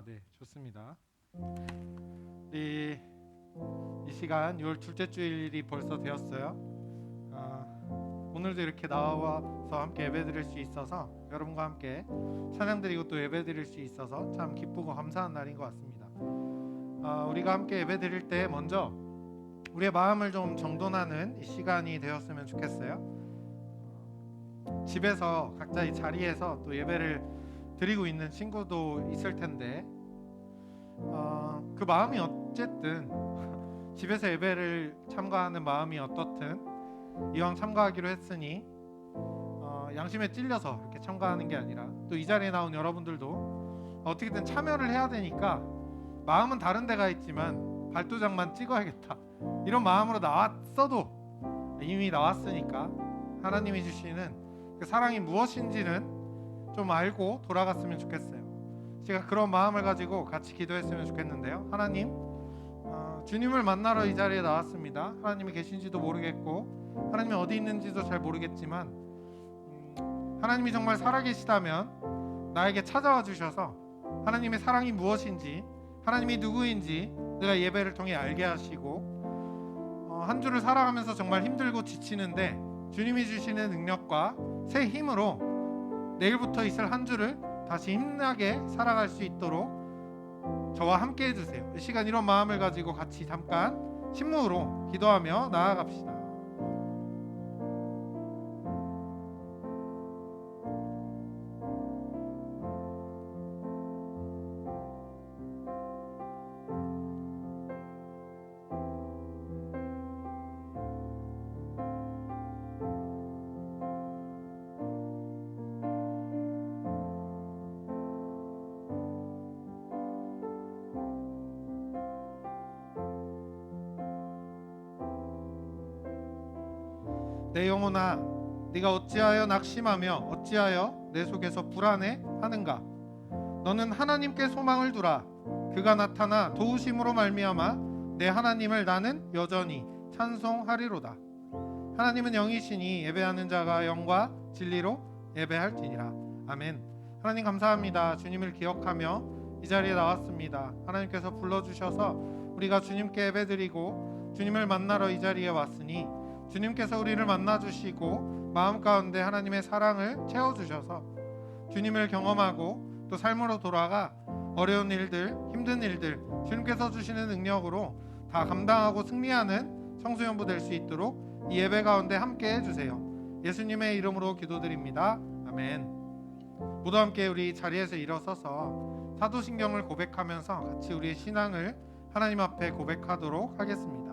네, 좋습니다. 이 시간 6월 둘째 주일이 벌써 되었어요. 오늘도 이렇게 나와서 함께 예배드릴 수 있어서, 여러분과 함께 찬양드리고 또 예배드릴 수 있어서 참 기쁘고 감사한 날인 것 같습니다. 우리가 함께 예배드릴 때 먼저 우리의 마음을 좀 정돈하는 이 시간이 되었으면 좋겠어요. 집에서 각자 이 자리에서 또 예배를 드리고 있는 친구도 있을 텐데, 그 마음이 어쨌든 집에서 예배를 참가하는 마음이 어떻든 이왕 참가하기로 했으니 양심에 찔려서 이렇게 참가하는 게 아니라, 또 이 자리에 나온 여러분들도 어떻게든 참여를 해야 되니까 마음은 다른 데가 있지만 발도장만 찍어야겠다, 이런 마음으로 나왔어도 이미 나왔으니까 하나님이 주시는 그 사랑이 무엇인지는 좀 알고 돌아갔으면 좋겠어요. 제가 그런 마음을 가지고 같이 기도했으면 좋겠는데요. 하나님, 주님을 만나러 이 자리에 나왔습니다. 하나님이 계신지도 모르겠고 하나님이 어디 있는지도 잘 모르겠지만 하나님이 정말 살아계시다면 나에게 찾아와 주셔서 하나님의 사랑이 무엇인지, 하나님이 누구인지 내가 예배를 통해 알게 하시고, 한 주를 살아가면서 정말 힘들고 지치는데 주님이 주시는 능력과 새 힘으로 내일부터 있을 한 주를 다시 힘나게 살아갈 수 있도록 저와 함께 해주세요. 이 시간 이런 마음을 가지고 같이 잠깐 침묵으로 기도하며 나아갑시다. 내 영혼아, 네가 어찌하여 낙심하며 어찌하여 내 속에서 불안해하는가? 너는 하나님께 소망을 두라. 그가 나타나 도우심으로 말미암아 내 하나님을 나는 여전히 찬송하리로다. 하나님은 영이시니 예배하는 자가 영과 진리로 예배할지니라. 아멘. 하나님 감사합니다. 주님을 기억하며 이 자리에 나왔습니다. 하나님께서 불러주셔서 우리가 주님께 예배드리고 주님을 만나러 이 자리에 왔으니 주님께서 우리를 만나주시고 마음 가운데 하나님의 사랑을 채워주셔서 주님을 경험하고 또 삶으로 돌아가 어려운 일들, 힘든 일들 주님께서 주시는 능력으로 다 감당하고 승리하는 청소년부 될 수 있도록 이 예배 가운데 함께 해주세요. 예수님의 이름으로 기도드립니다. 아멘. 모두 함께 우리 자리에서 일어서서 사도신경을 고백하면서 같이 우리의 신앙을 하나님 앞에 고백하도록 하겠습니다.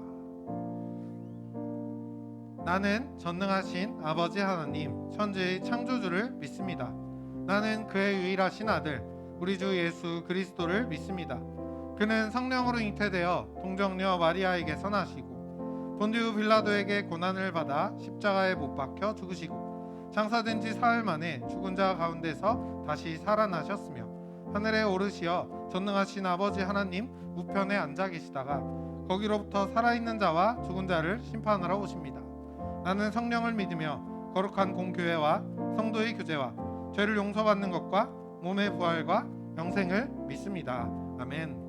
나는 전능하신 아버지 하나님, 천지의 창조주를 믿습니다. 나는 그의 유일하신 아들, 우리 주 예수 그리스도를 믿습니다. 그는 성령으로 잉태되어 동정녀 마리아에게서 나시고 본디오 빌라도에게 고난을 받아 십자가에 못 박혀 죽으시고 장사된 지 사흘 만에 죽은 자 가운데서 다시 살아나셨으며 하늘에 오르시어 전능하신 아버지 하나님 우편에 앉아 계시다가 거기로부터 살아있는 자와 죽은 자를 심판하러 오십니다. 나는 성령을 믿으며 거룩한 공교회와 성도의 교제와 죄를 용서받는 것과 몸의 부활과 영생을 믿습니다. 아멘.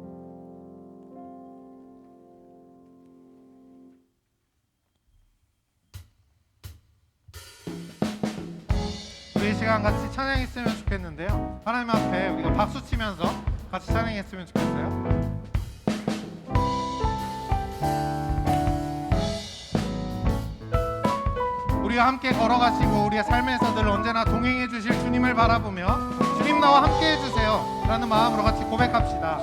우리 시간 같이 찬양했으면 좋겠는데요. 하나님 앞에 우리가 박수 치면서 같이 찬양했으면 좋겠어요. 우리가 함께 걸어가시고 우리의 삶에서 늘 언제나 동행해 주실 주님을 바라보며 주님 나와 함께 해주세요 라는 마음으로 같이 고백합시다.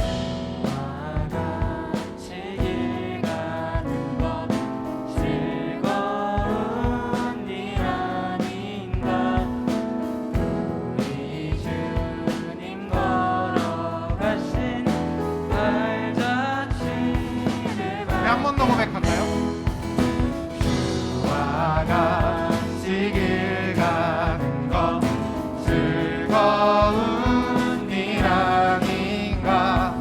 네, 한 번 더 고백할까요? 주와 같이 길 가는 것 즐거운 일 아닌가.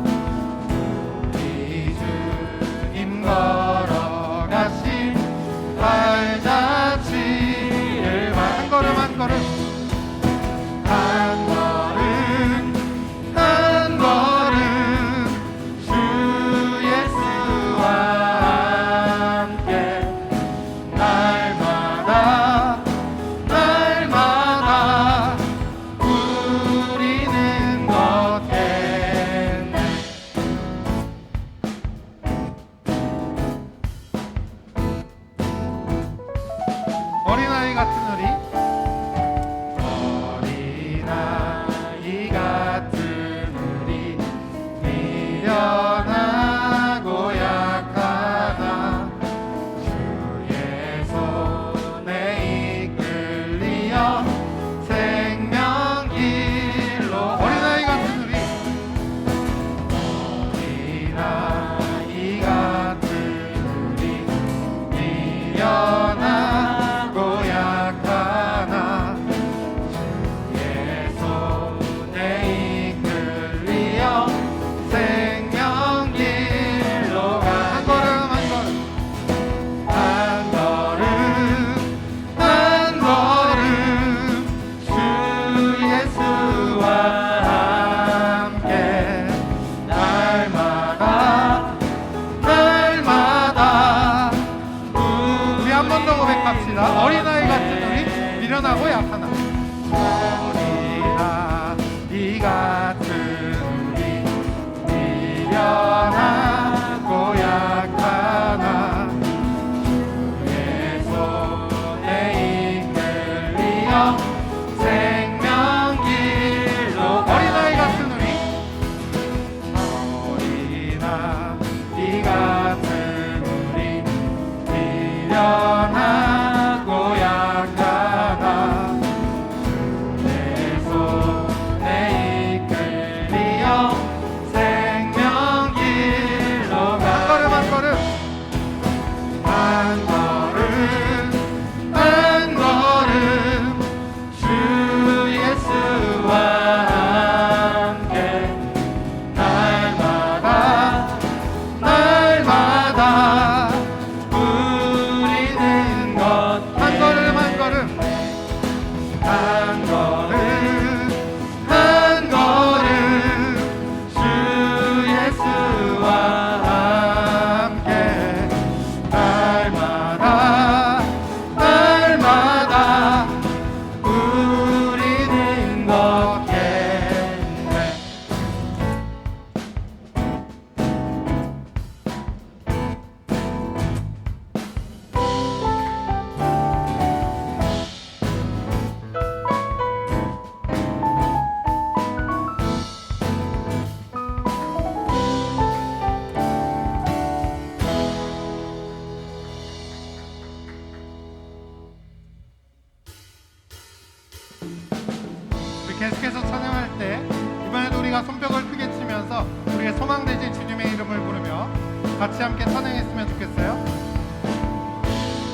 우리가 손뼉을 크게 치면서 우리의 소망되신 주님의 이름을 부르며 같이 함께 찬양했으면 좋겠어요.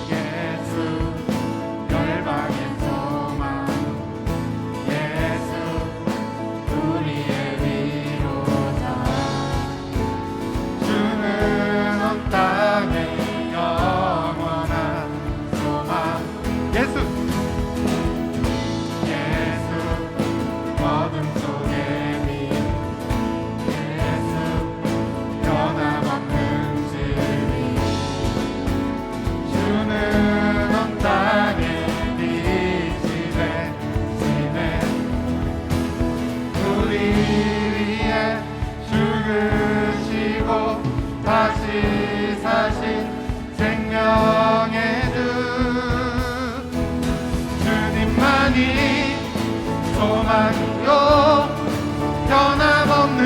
예수 열방의 소망, 예수 우리의 위로자, 주는 온 땅에 영원한 소망. 예수 어둠 속에 빛, 예수 변함없는 진리, 주는 온 땅에 빛이 되시네. 우리 위에 죽으시고 다시 사신 생명의 주, 주님만이 소망이요 변함없는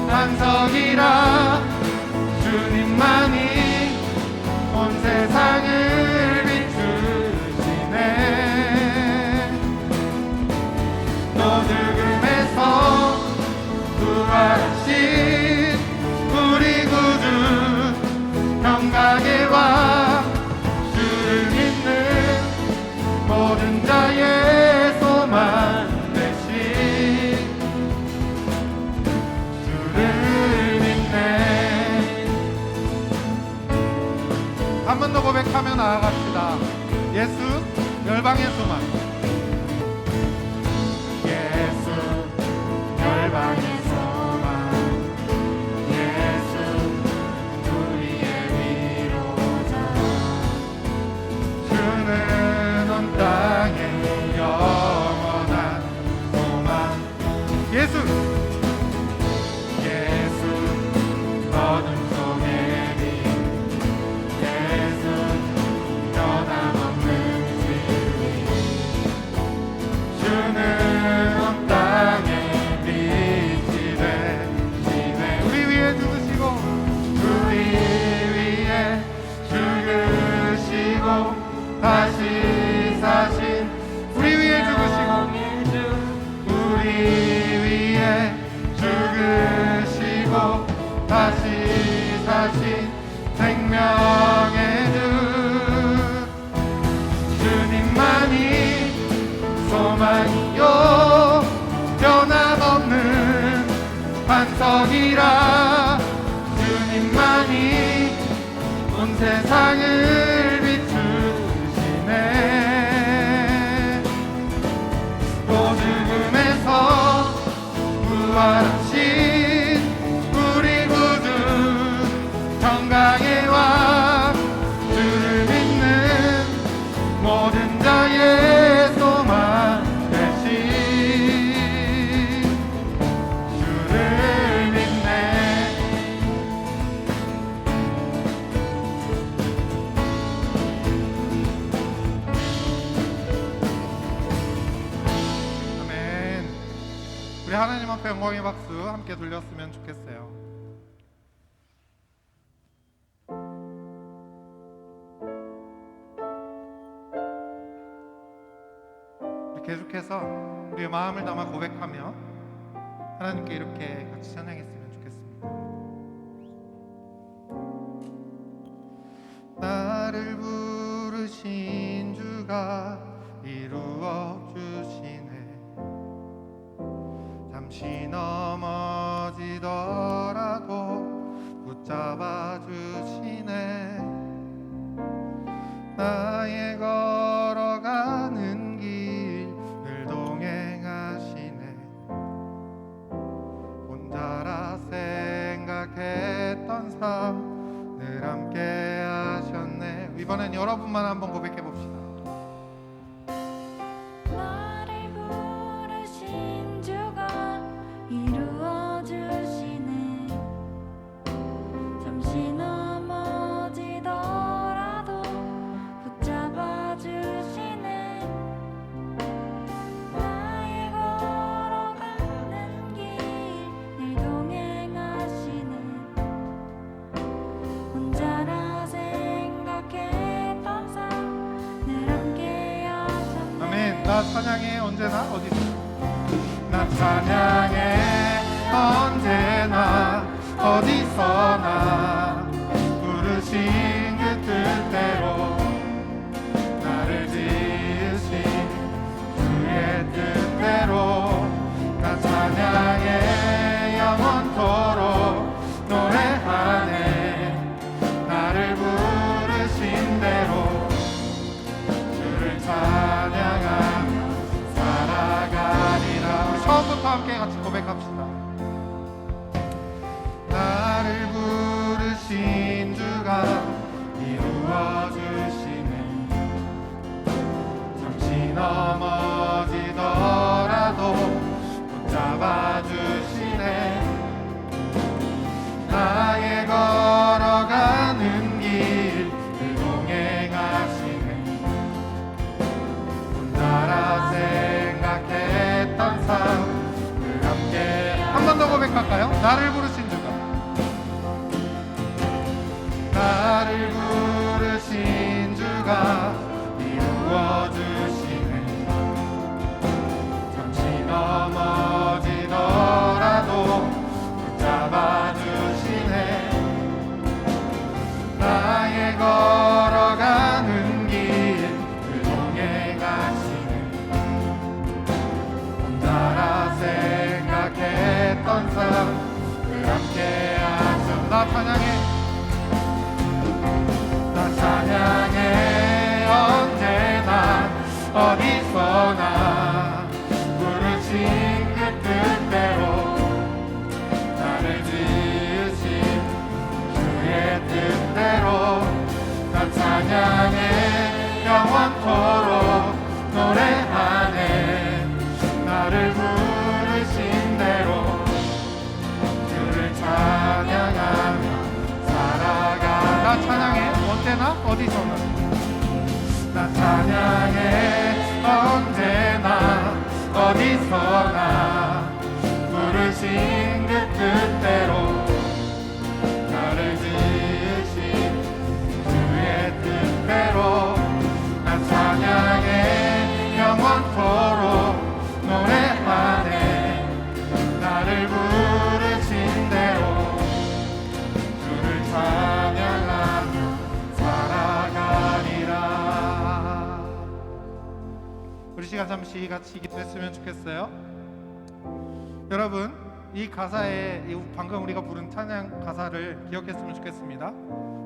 반석이라, 주님만이 온 세상을 비추시네. 또 죽음에서 부활하신 우리 구주 평강의 왕, 주를 믿는 모든 자의 소망 되신 주를 믿네. 한 번 더 고백하며 나아갑시다. 예수 열방의 소망, 예수 열방의 소망, 예수 우리의 위로자, 주는 온 땅에 영원한 소망. 예수 어둠 속에 빛, 예수 변함없는 진리, 주는 온 땅에 빛이 되시네. 우리 위에 죽으시고, 우리 위에 죽으시고 다시 사신, 우리 위에 죽으시고, 우리 위에 죽으시고 다시 사신 생명의 주, 주님만이 소망이요 변함없는 반석이라, 주님만이 온 세상을 비추시네. 또 죽음에서 부활하신 우리 구주 평강의 왕, 주를 믿는 모든 자의 소망 되신 주를 믿네. 아멘. 우리 하나님 앞에 영광의 박수 함께 돌렸으면 좋겠어요. 계속해서 우리의 마음을 담아 고백하며 하나님께 이렇게 같이 찬양했으면 좋겠습니다. 나를 부르신 주가 이루어 주시네. 잠시 넘어지더라도 붙잡아 주시네. 나의 걸어가는 길 늘 동행하시네. 혼자라 생각했던 삶 늘 함께 하셨네. 이번엔 여러분만 한번 고백해 봅시다. 나를 부르신 주가 이루어 주시네. 잠시 넘어지더라도 붙잡아 주시네. 나의 걸어가는 길 늘 동행하시네. 혼자라 생각했던 삶 늘 함께 하셨네. 아멘. 나 찬양해. 언제나 어디서 나 찬양해. 언제나 어디서나 부르신 그 뜻대로 나를 지으신 주의 뜻대로 나 찬양해 영원토록 노래하네 나를 부르신 대로 주를 찬양하며 살아가리라. 우리 처음부터 함께 같이 고백합시다. 나를 부르신 주가 이루어 주시네 잠시 넘어지더라도 붙잡아 주시네 나의 걸어가는 길 그 동행하시네 혼자라 생각했던 삶 그 함께 한 번 더 고백할까요? 나를 부르신 주가 나를 부르신 주가 이루어 주시네 잠시 넘어지더라도 붙잡아 주시네 나의 걸어가는 길 그 동행하시네 혼자라 생각했던 삶 그 함께 하셔 나 찬양해 나 찬양해 언제나 어디서나 부르신 그 뜻대로 나를 지으신 주의 뜻대로 나 찬양해 영원토록 노래하네 나를 부르신 대로 주를 찬양하며 살아가 나 찬양해 언제나 어디서나 나 찬양해 언제나 어디서나 부르신 그 뜻대로 나를 지으신 주의 뜻대로 나 찬양해 영원토록 노래하네 나를 부르신 대로 주를 찬양하며 살아가리라. 우리 시간 잠시 같이 기도했으면 좋겠어요. 여러분 이 가사에 방금 우리가 부른 찬양 가사를 기억했으면 좋겠습니다.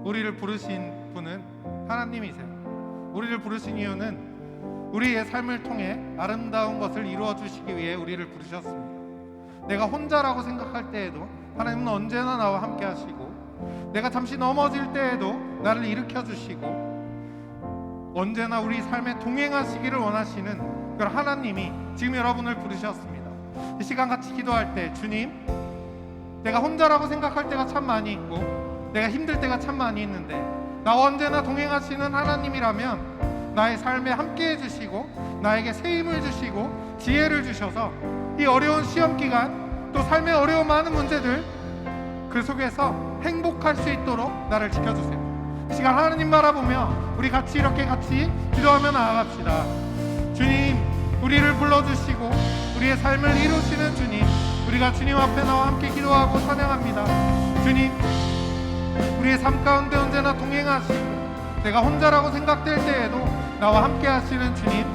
우리를 부르신 분은 하나님이세요. 우리를 부르신 이유는 우리의 삶을 통해 아름다운 것을 이루어 주시기 위해 우리를 부르셨습니다. 내가 혼자라고 생각할 때에도 하나님은 언제나 나와 함께 하시고 내가 잠시 넘어질 때에도 나를 일으켜 주시고 언제나 우리 삶에 동행하시기를 원하시는 그런 하나님이 지금 여러분을 부르셨습니다. 이 시간 같이 기도할 때 주님 내가 혼자라고 생각할 때가 참 많이 있고 내가 힘들 때가 참 많이 있는데 나와 언제나 동행하시는 하나님이라면 나의 삶에 함께 해주시고 나에게 새 힘을 주시고 지혜를 주셔서 이 어려운 시험기간 또 삶의 어려운 많은 문제들 그 속에서 행복할 수 있도록 나를 지켜주세요. 이 시간 하나님 바라보며 우리 같이 이렇게 같이 기도하며 나아갑시다. 주님 우리를 불러주시고 우리의 삶을 이루시는 주님 우리가 주님 앞에 나와 함께 기도하고 찬양합니다. 주님 우리의 삶 가운데 언제나 동행하시고 내가 혼자라고 생각될 때에도 나와 함께 하시는 주님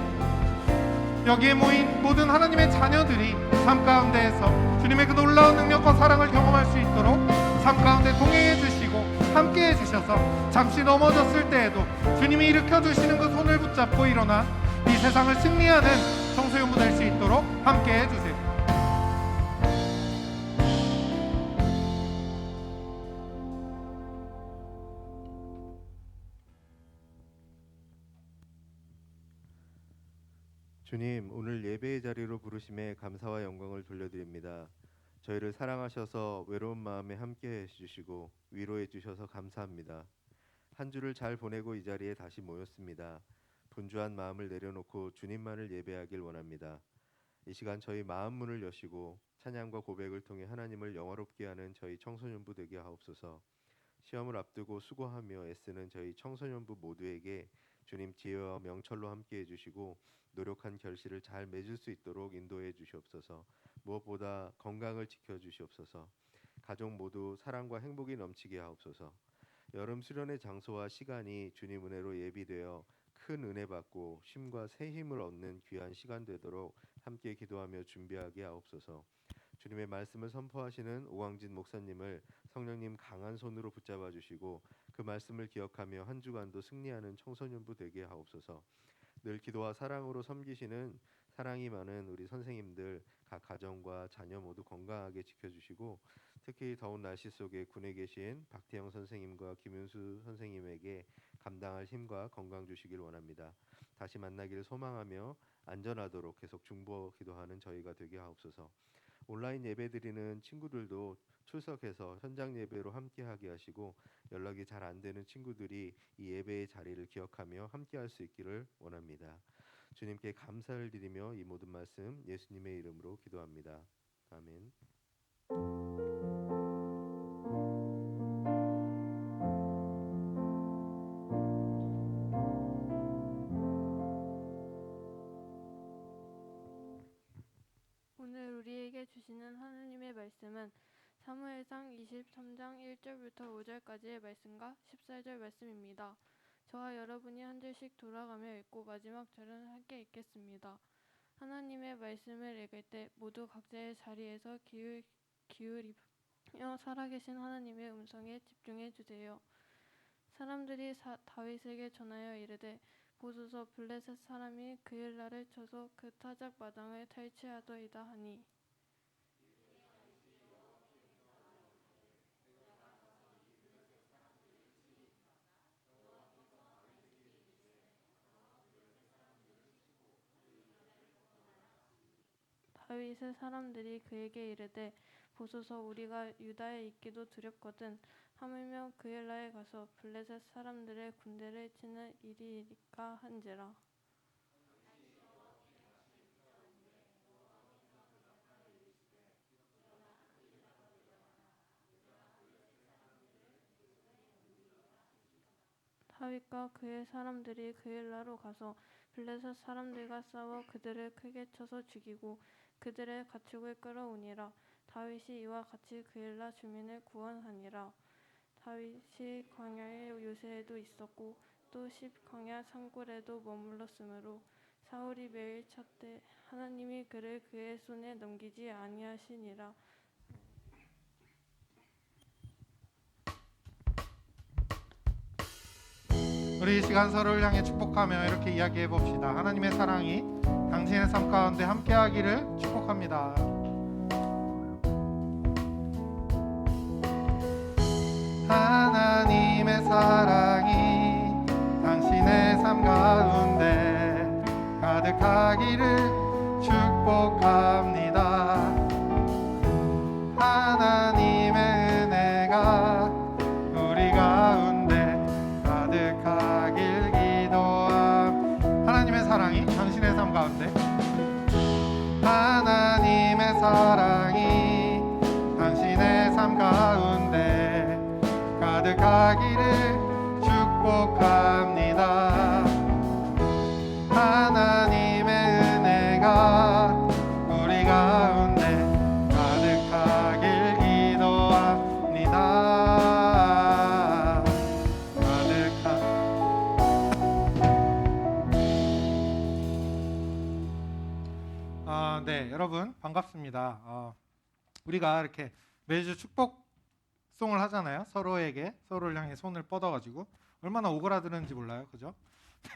여기에 모인 모든 하나님의 자녀들이 삶 가운데에서 주님의 그 놀라운 능력과 사랑을 경험할 수 있도록 삶 가운데 동행해 주시고 함께 해주셔서 잠시 넘어졌을 때에도 주님이 일으켜 주시는 그 손을 붙잡고 일어나 이 세상을 승리하는 청소년부 될 수 있도록 함께 해주세요. 주님, 오늘 예배의 자리로 부르심에 감사와 영광을 돌려드립니다. 저희를 사랑하셔서 외로운 마음에 함께 해주시고 위로해 주셔서 감사합니다. 한 주를 잘 보내고 이 자리에 다시 모였습니다. 분주한 마음을 내려놓고 주님만을 예배하길 원합니다. 이 시간 저희 마음 문을 여시고 찬양과 고백을 통해 하나님을 영화롭게 하는 저희 청소년부 되게 하옵소서. 시험을 앞두고 수고하며 애쓰는 저희 청소년부 모두에게 주님 지혜와 명철로 함께 해주시고 노력한 결실을 잘 맺을 수 있도록 인도해 주시옵소서. 무엇보다 건강을 지켜주시옵소서. 가족 모두 사랑과 행복이 넘치게 하옵소서. 여름 수련의 장소와 시간이 주님 은혜로 예비되어 큰 은혜 받고 쉼과 새 힘을 얻는 귀한 시간 되도록 함께 기도하며 준비하게 하옵소서. 주님의 말씀을 선포하시는 오광진 목사님을 성령님 강한 손으로 붙잡아 주시고 그 말씀을 기억하며 한 주간도 승리하는 청소년부 되게 하옵소서. 늘 기도와 사랑으로 섬기시는 사랑이 많은 우리 선생님들 각 가정과 자녀 모두 건강하게 지켜주시고 특히 더운 날씨 속에 군에 계신 박태영 선생님과 김윤수 선생님에게 감당할 힘과 건강 주시길 원합니다. 다시 만나기를 소망하며 안전하도록 계속 중보 기도하는 저희가 되게 하옵소서. 온라인 예배 드리는 친구들도 출석해서 현장 예배로 함께하게 하시고 연락이 잘 안 되는 친구들이 이 예배의 자리를 기억하며 함께할 수 있기를 원합니다. 주님께 감사를 드리며 이 모든 말씀 예수님의 이름으로 기도합니다. 아멘. 오늘 우리에게 주시는 하나님의 말씀은 사무엘상 23장 1절부터 5절까지의 말씀과 14절 말씀입니다. 저와 여러분이 한 절씩 돌아가며 읽고 마지막 절은 함께 읽겠습니다. 하나님의 말씀을 읽을 때 모두 각자의 자리에서 기울이며 살아계신 하나님의 음성에 집중해 주세요. 사람들이 다윗에게 전하여 이르되 보소서 블레셋 사람이 그일라를 쳐서 그 타작 마당을 탈취하더이다 하니 다윗의 사람들이 그에게 이르되 보소서 우리가 유다에 있기도 두렵거든 하물며 그일라에 가서 블레셋 사람들의 군대를 치는 일이니까 한지라. 다윗과 그의 사람들이 그일라로 가서 블레셋 사람들과 싸워 그들을 크게 쳐서 죽이고 그들의 가축을 끌어오니라. 다윗이 이와 같이 그일라 주민을 구원하니라. 다윗이 광야의 요새에도 있었고 또 광야 산골에도 머물렀으므로 사울이 매일 찾되 하나님이 그를 그의 손에 넘기지 아니하시니라. 우리 이 시간 서로를 향해 축복하며 이렇게 이야기해 봅시다. 하나님의 사랑이 당신의 삶 가운데 함께하기를 축복합니다. 하나님의 사랑이 당신의 삶 가운데 가득하기를 축복합니다. 하나님의 은혜가 우리 가운데 가득하길 기도함. 하나님의 사랑이 당신의 삶 가운데, 하나님의 사랑이 당신의 삶 가운데 가득하기를 축복합니다. 하나님의 은혜가 우리 가운데 가득하길 기도합니다. 네, 여러분 반갑습니다. 우리가 이렇게 매주 축복송을 하잖아요. 서로를 향해 손을 뻗어가지고 얼마나 오그라드는지 몰라요, 그죠?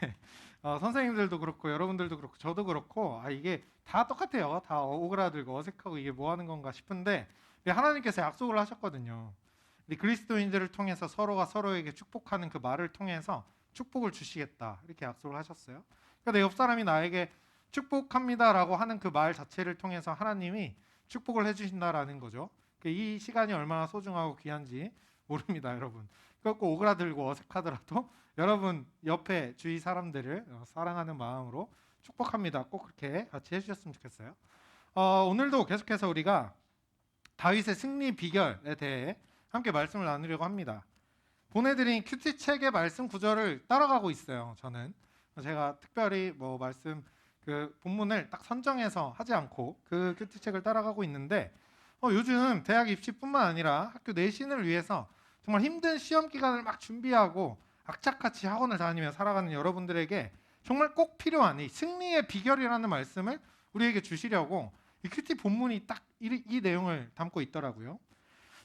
네. 선생님들도 그렇고 여러분들도 그렇고 저도 그렇고 이게 다 똑같아요. 다 오그라들고 어색하고 이게 뭐 하는 건가 싶은데 하나님께서 약속을 하셨거든요. 우리 그리스도인들을 통해서 서로가 서로에게 축복하는 그 말을 통해서 축복을 주시겠다 이렇게 약속을 하셨어요. 그러니까 내 옆 사람이 나에게 축복합니다라고 하는 그 말 자체를 통해서 하나님이 축복을 해주신다라는 거죠. 이 시간이 얼마나 소중하고 귀한지 모릅니다, 여러분. 그래서 오그라들고 어색하더라도 여러분 옆에 주위 사람들을 사랑하는 마음으로 축복합니다. 꼭 그렇게 같이 해주셨으면 좋겠어요. 오늘도 계속해서 우리가 다윗의 승리 비결에 대해 함께 말씀을 나누려고 합니다. 보내드린 큐티 책의 말씀 구절을 따라가고 있어요. 저는 제가 특별히 말씀 그 본문을 딱 선정해서 하지 않고 그 큐티책을 따라가고 있는데 요즘 대학 입시뿐만 아니라 학교 내신을 위해서 정말 힘든 시험 기간을 막 준비하고 악착같이 학원을 다니며 살아가는 여러분들에게 정말 꼭 필요한 이 승리의 비결이라는 말씀을 우리에게 주시려고 이 큐티 본문이 딱 이 내용을 담고 있더라고요.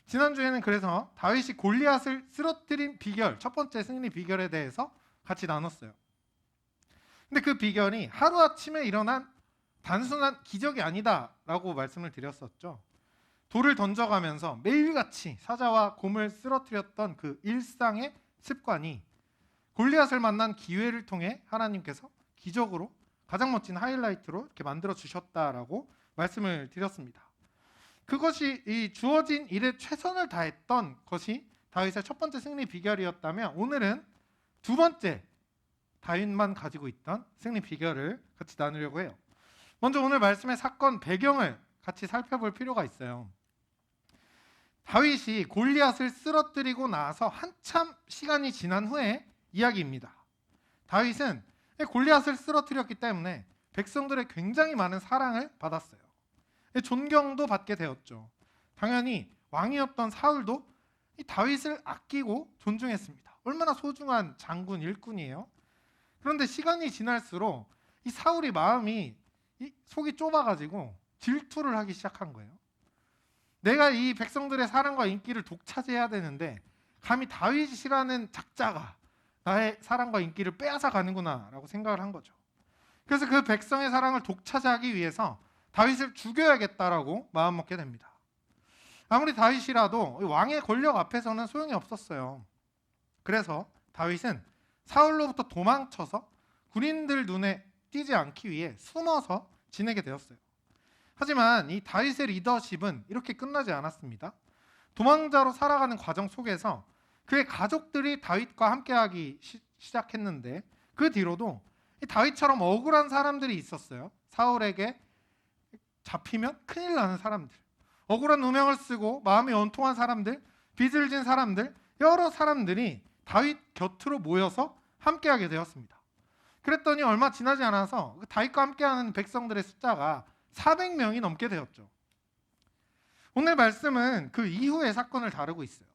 지난주에는 그래서 다윗이 골리앗을 쓰러뜨린 비결, 첫 번째 승리 비결에 대해서 같이 나눴어요. 근데 그 비결이 하루아침에 일어난 단순한 기적이 아니다라고 말씀을 드렸었죠. 돌을 던져가면서 매일같이 사자와 곰을 쓰러뜨렸던 그 일상의 습관이 골리앗을 만난 기회를 통해 하나님께서 기적으로 가장 멋진 하이라이트로 이렇게 만들어 주셨다라고 말씀을 드렸습니다. 그것이 이 주어진 일에 최선을 다했던 것이 다윗의 첫 번째 승리 비결이었다면, 오늘은 두 번째 다윗만 가지고 있던 승리 비결을 같이 나누려고 해요. 먼저 오늘 말씀의 사건 배경을 같이 살펴볼 필요가 있어요. 다윗이 골리앗을 쓰러뜨리고 나서 한참 시간이 지난 후에 이야기입니다. 다윗은 골리앗을 쓰러뜨렸기 때문에 백성들의 굉장히 많은 사랑을 받았어요. 존경도 받게 되었죠. 당연히 왕이었던 사울도 이 다윗을 아끼고 존중했습니다. 얼마나 소중한 장군, 일꾼이에요. 그런데 시간이 지날수록 이 사울이 마음이 속이 좁아가지고 질투를 하기 시작한 거예요. 내가 이 백성들의 사랑과 인기를 독차지해야 되는데 감히 다윗이라는 작자가 나의 사랑과 인기를 빼앗아 가는구나 라고 생각을 한 거죠. 그래서 그 백성의 사랑을 독차지하기 위해서 다윗을 죽여야겠다라고 마음먹게 됩니다. 아무리 다윗이라도 왕의 권력 앞에서는 소용이 없었어요. 그래서 다윗은 사울로부터 도망쳐서 군인들 눈에 띄지 않기 위해 숨어서 지내게 되었어요. 하지만 이 다윗의 리더십은 이렇게 끝나지 않았습니다. 도망자로 살아가는 과정 속에서 그의 가족들이 다윗과 함께하기 시작했는데, 그 뒤로도 이 다윗처럼 억울한 사람들이 있었어요. 사울에게 잡히면 큰일 나는 사람들, 억울한 누명을 쓰고 마음이 원통한 사람들, 빚을 진 사람들, 여러 사람들이 다윗 곁으로 모여서 함께하게 되었습니다. 그랬더니 얼마 지나지 않아서 다윗과 함께하는 백성들의 숫자가 400명이 넘게 되었죠. 오늘 말씀은 그 이후의 사건을 다루고 있어요.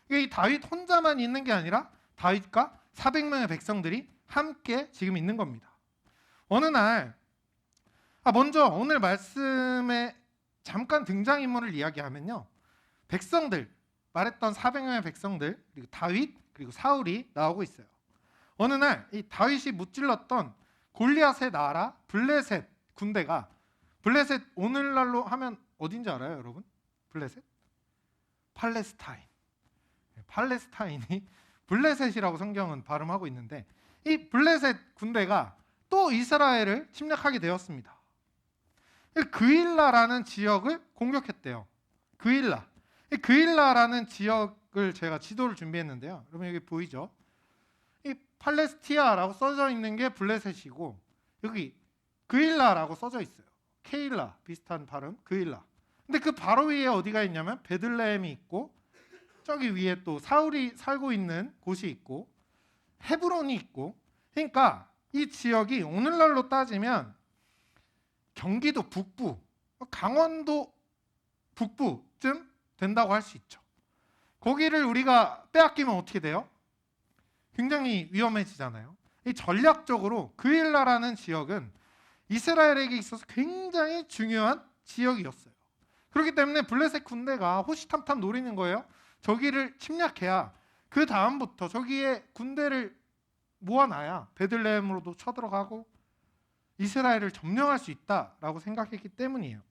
이 다윗 혼자만 있는 게 아니라 다윗과 400명의 백성들이 함께 지금 있는 겁니다. 어느 날 먼저 오늘 말씀에 잠깐 등장인물을 이야기하면요, 백성들, 말했던 400명의 백성들, 그리고 다윗, 그리고 사울이 나오고 있어요. 어느 날 이 다윗이 무찔렀던 골리앗의 나라 블레셋 군대가, 블레셋 오늘날로 하면 어딘지 알아요, 여러분? 블레셋? 팔레스타인. 팔레스타인이 블레셋이라고 성경은 발음하고 있는데, 이 블레셋 군대가 또 이스라엘을 침략하게 되었습니다. 그일라라는 지역을 공격했대요. 그일라라는 지역을 제가 지도를 준비했는데요. 여러분 여기 보이죠? 이 팔레스티아라고 써져 있는 게 블레셋이고, 여기 그일라라고 써져 있어요. 케일라 비슷한 발음, 그일라. 근데 그 바로 위에 어디가 있냐면 베들레헴이 있고, 저기 위에 또 사울이 살고 있는 곳이 있고, 헤브론이 있고. 그러니까 이 지역이 오늘날로 따지면 경기도 북부, 강원도 북부쯤 된다고 할 수 있죠. 거기를 우리가 빼앗기면 어떻게 돼요? 굉장히 위험해지잖아요. 이 전략적으로 그일라라는 지역은 이스라엘에게 있어서 굉장히 중요한 지역이었어요. 그렇기 때문에 블레셋 군대가 호시탐탐 노리는 거예요. 저기를 침략해야 그 다음부터 저기에 군대를 모아놔야 베들레헴으로도 쳐들어가고 이스라엘을 점령할 수 있다라고 생각했기 때문이에요.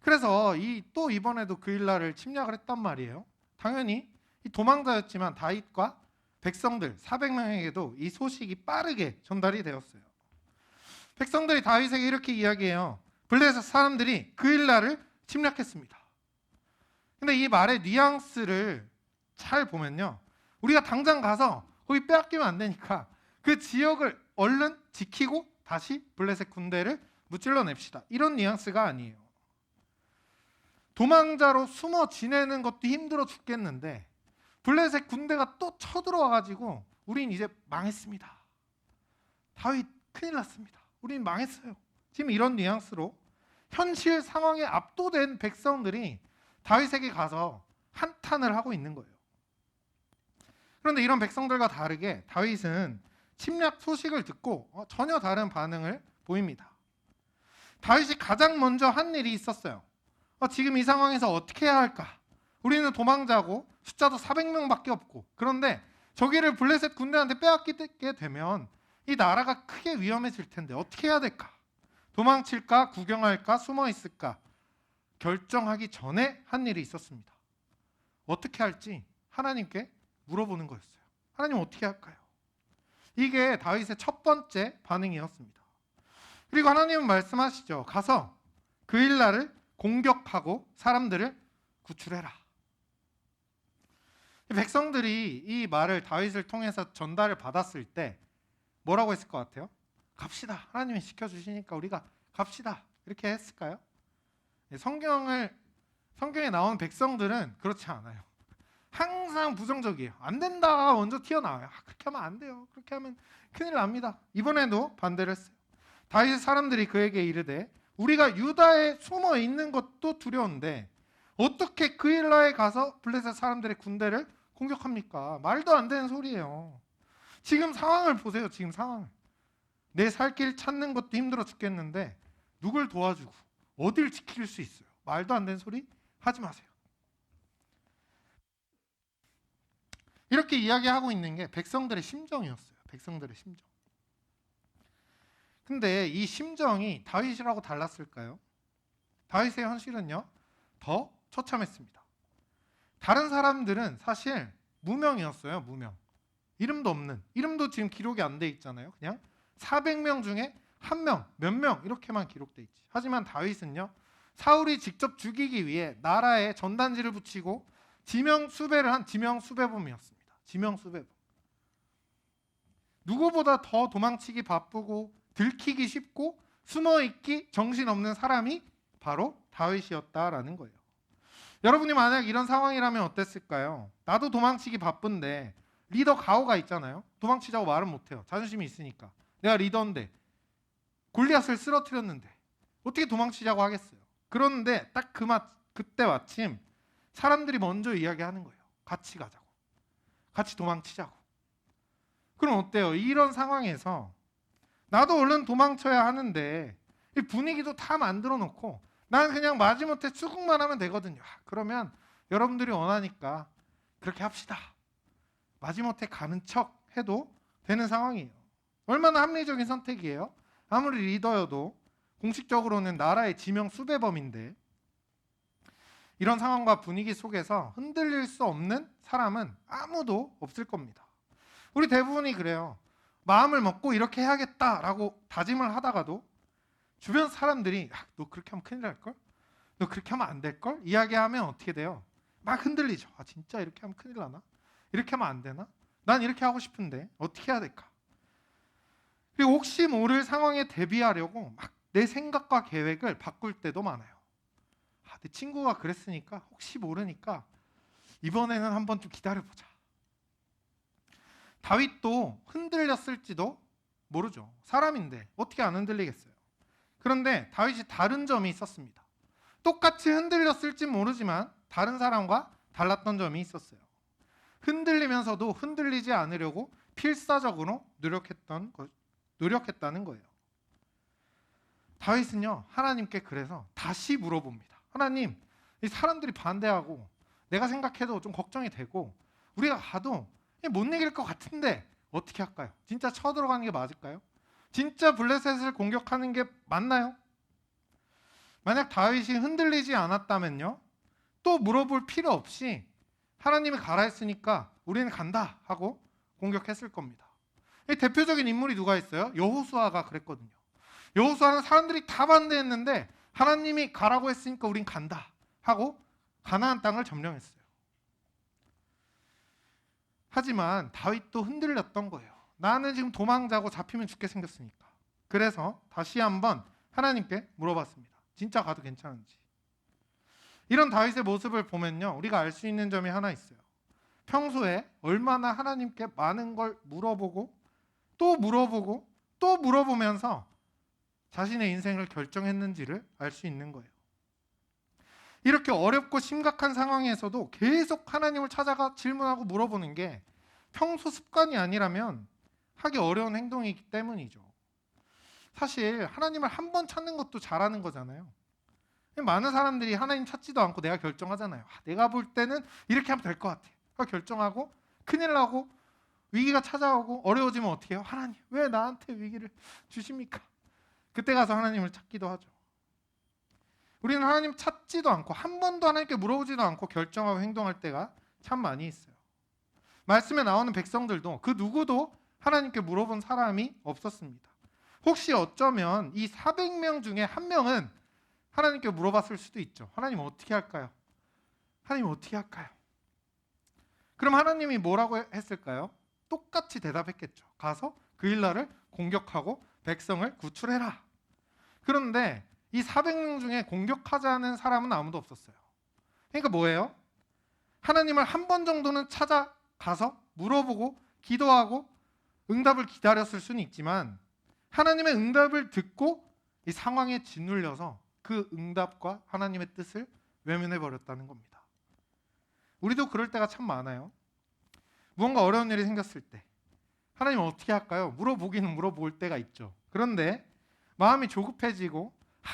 그래서 또 이번에도 그일라를 침략을 했단 말이에요. 당연히 이 도망자였지만 다윗과 백성들 400명에게도 이 소식이 빠르게 전달이 되었어요. 백성들이 다윗에게 이렇게 이야기해요. 블레셋 사람들이 그일라를 침략했습니다. 근데 이 말의 뉘앙스를 잘 보면요, 우리가 당장 가서 거기 빼앗기면 안 되니까 그 지역을 얼른 지키고 다시 블레셋 군대를 무찔러냅시다, 이런 뉘앙스가 아니에요. 도망자로 숨어 지내는 것도 힘들어 죽겠는데 블레셋 군대가 또 쳐들어와가지고 우린 이제 망했습니다, 다윗 큰일 났습니다, 우린 망했어요. 지금 이런 뉘앙스로 현실 상황에 압도된 백성들이 다윗에게 가서 한탄을 하고 있는 거예요. 그런데 이런 백성들과 다르게 다윗은 침략 소식을 듣고 전혀 다른 반응을 보입니다. 다윗이 가장 먼저 한 일이 있었어요. 지금 이 상황에서 어떻게 해야 할까? 우리는 도망자고 숫자도 400명밖에 없고, 그런데 저기를 블레셋 군대한테 빼앗기게 되면 이 나라가 크게 위험해질 텐데 어떻게 해야 될까? 도망칠까? 구경할까? 숨어 있을까? 결정하기 전에 한 일이 있었습니다. 어떻게 할지 하나님께 물어보는 거였어요. 하나님 어떻게 할까요? 이게 다윗의 첫 번째 반응이었습니다. 그리고 하나님은 말씀하시죠. 가서 그 일날을 공격하고 사람들을 구출해라. 백성들이 이 말을 다윗을 통해서 전달을 받았을 때 뭐라고 했을 것 같아요? 갑시다. 하나님이 시켜주시니까 우리가 갑시다. 이렇게 했을까요? 성경에 나오는 백성들은 그렇지 않아요. 항상 부정적이에요. 안 된다 먼저 튀어나와요. 그렇게 하면 안 돼요. 그렇게 하면 큰일 납니다. 이번에도 반대를 했어요. 다윗의 사람들이 그에게 이르되 우리가 유다에 숨어 있는 것도 두려운데 어떻게 그 일라에 가서 블레셋 사람들의 군대를 공격합니까? 말도 안 되는 소리예요. 지금 상황을 보세요. 지금 상황을. 내 살 길 찾는 것도 힘들어 죽겠는데 누굴 도와주고 어딜 지킬 수 있어요? 말도 안 되는 소리 하지 마세요. 이렇게 이야기하고 있는 게 백성들의 심정이었어요. 백성들의 심정. 근데 이 심정이 다윗이라고 달랐을까요? 다윗의 현실은요, 더 처참했습니다. 다른 사람들은 사실 무명이었어요. 무명. 이름도 없는, 이름도 지금 기록이 안 돼 있잖아요. 그냥 400명 중에 한 명, 몇 명 이렇게만 기록돼 있지. 하지만 다윗은요, 사울이 직접 죽이기 위해 나라에 전단지를 붙이고 지명수배를 한 지명수배범이었습니다. 지명수배범. 누구보다 더 도망치기 바쁘고 들키기 쉽고 숨어있기 정신없는 사람이 바로 다윗이었다라는 거예요. 여러분이 만약 이런 상황이라면 어땠을까요? 나도 도망치기 바쁜데 리더 가오가 있잖아요. 도망치자고 말은 못해요. 자존심이 있으니까. 내가 리더인데 골리앗을 쓰러뜨렸는데 어떻게 도망치자고 하겠어요? 그런데 딱 그때 마침 사람들이 먼저 이야기하는 거예요. 같이 가자고. 같이 도망치자고. 그럼 어때요? 이런 상황에서 나도 얼른 도망쳐야 하는데 이 분위기도 다 만들어 놓고 난 그냥 마지못해 수긍만 하면 되거든요. 그러면 여러분들이 원하니까 그렇게 합시다. 마지못해 가는 척 해도 되는 상황이에요. 얼마나 합리적인 선택이에요? 아무리 리더여도 공식적으로는 나라의 지명 수배범인데 이런 상황과 분위기 속에서 흔들릴 수 없는 사람은 아무도 없을 겁니다. 우리 대부분이 그래요. 마음을 먹고 이렇게 해야겠다라고 다짐을 하다가도 주변 사람들이 너 그렇게 하면 큰일 날걸? 너 그렇게 하면 안 될걸? 이야기하면 어떻게 돼요? 막 흔들리죠. 진짜 이렇게 하면 큰일 나나? 이렇게 하면 안 되나? 난 이렇게 하고 싶은데 어떻게 해야 될까? 그리고 혹시 모를 상황에 대비하려고 막 내 생각과 계획을 바꿀 때도 많아요. 내 친구가 그랬으니까 혹시 모르니까 이번에는 한번 좀 기다려보자. 다윗도 흔들렸을지도 모르죠. 사람인데 어떻게 안 흔들리겠어요? 그런데 다윗이 다른 점이 있었습니다. 똑같이 흔들렸을지 모르지만 다른 사람과 달랐던 점이 있었어요. 흔들리면서도 흔들리지 않으려고 필사적으로 노력했다는 거예요. 다윗은요, 하나님께 그래서 다시 물어봅니다. 하나님, 이 사람들이 반대하고 내가 생각해도 좀 걱정이 되고 우리가 가도 못 이길 것 같은데 어떻게 할까요? 진짜 쳐들어가는 게 맞을까요? 진짜 블레셋을 공격하는 게 맞나요? 만약 다윗이 흔들리지 않았다면요, 또 물어볼 필요 없이 하나님이 가라 했으니까 우리는 간다 하고 공격했을 겁니다. 이 대표적인 인물이 누가 있어요? 여호수아가 그랬거든요. 여호수아는 사람들이 다 반대했는데 하나님이 가라고 했으니까 우린 간다 하고 가나안 땅을 점령했어요. 하지만 다윗도 흔들렸던 거예요. 나는 지금 도망자고 잡히면 죽게 생겼으니까. 그래서 다시 한번 하나님께 물어봤습니다. 진짜 가도 괜찮은지. 이런 다윗의 모습을 보면요, 우리가 알 수 있는 점이 하나 있어요. 평소에 얼마나 하나님께 많은 걸 물어보고 또 물어보고 또 물어보면서 자신의 인생을 결정했는지를 알 수 있는 거예요. 이렇게 어렵고 심각한 상황에서도 계속 하나님을 찾아가 질문하고 물어보는 게 평소 습관이 아니라면 하기 어려운 행동이기 때문이죠. 사실 하나님을 한 번 찾는 것도 잘하는 거잖아요. 많은 사람들이 하나님 찾지도 않고 내가 결정하잖아요. 내가 볼 때는 이렇게 하면 될 것 같아. 결정하고 큰일 나고 위기가 찾아오고 어려워지면 어떻게 해요? 하나님 왜 나한테 위기를 주십니까? 그때 가서 하나님을 찾기도 하죠. 우리는 하나님 찾지도 않고 한 번도 하나님께 물어보지도 않고 결정하고 행동할 때가 참 많이 있어요. 말씀에 나오는 백성들도 그 누구도 하나님께 물어본 사람이 없었습니다. 혹시 어쩌면 이 400명 중에 한 명은 하나님께 물어봤을 수도 있죠. 하나님 어떻게 할까요? 하나님 어떻게 할까요? 그럼 하나님이 뭐라고 했을까요? 똑같이 대답했겠죠. 가서 그 일날을 공격하고 백성을 구출해라. 그런데 이 400명 중에 공격하자는 사람은 아무도 없었어요. 그러니까 뭐예요? 하나님을 한 번 정도는 찾아가서 물어보고 기도하고 응답을 기다렸을 수는 있지만 하나님의 응답을 듣고 이 상황에 짓눌려서 그 응답과 하나님의 뜻을 외면해 버렸다는 겁니다. 우리도 그럴 때가 참 많아요. 무언가 어려운 일이 생겼을 때 하나님 어떻게 할까요? 물어보기는 물어볼 때가 있죠. 그런데 마음이 조급해지고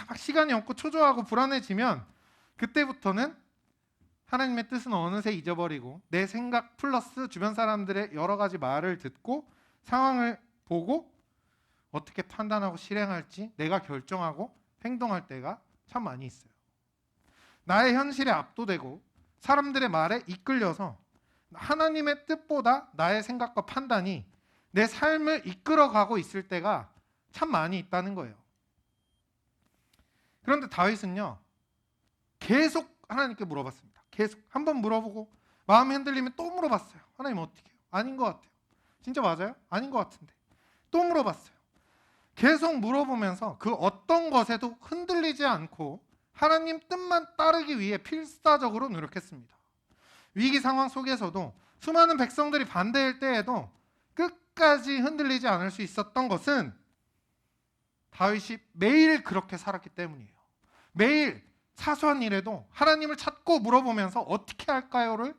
막 시간이 없고 초조하고 불안해지면 그때부터는 하나님의 뜻은 어느새 잊어버리고 내 생각 플러스 주변 사람들의 여러 가지 말을 듣고 상황을 보고 어떻게 판단하고 실행할지 내가 결정하고 행동할 때가 참 많이 있어요. 나의 현실에 압도되고 사람들의 말에 이끌려서 하나님의 뜻보다 나의 생각과 판단이 내 삶을 이끌어가고 있을 때가 참 많이 있다는 거예요. 그런데 다윗은요 계속 하나님께 물어봤습니다. 계속 한 번 물어보고 마음이 흔들리면 또 물어봤어요. 하나님 어떻게 해요? 아닌 것 같아요. 진짜 맞아요? 아닌 것 같은데 또 물어봤어요. 계속 물어보면서 그 어떤 것에도 흔들리지 않고 하나님 뜻만 따르기 위해 필사적으로 노력했습니다. 위기 상황 속에서도 수많은 백성들이 반대일 때에도 끝까지 흔들리지 않을 수 있었던 것은 다윗이 매일 그렇게 살았기 때문이에요. 매일 사소한 일에도 하나님을 찾고 물어보면서 어떻게 할까요를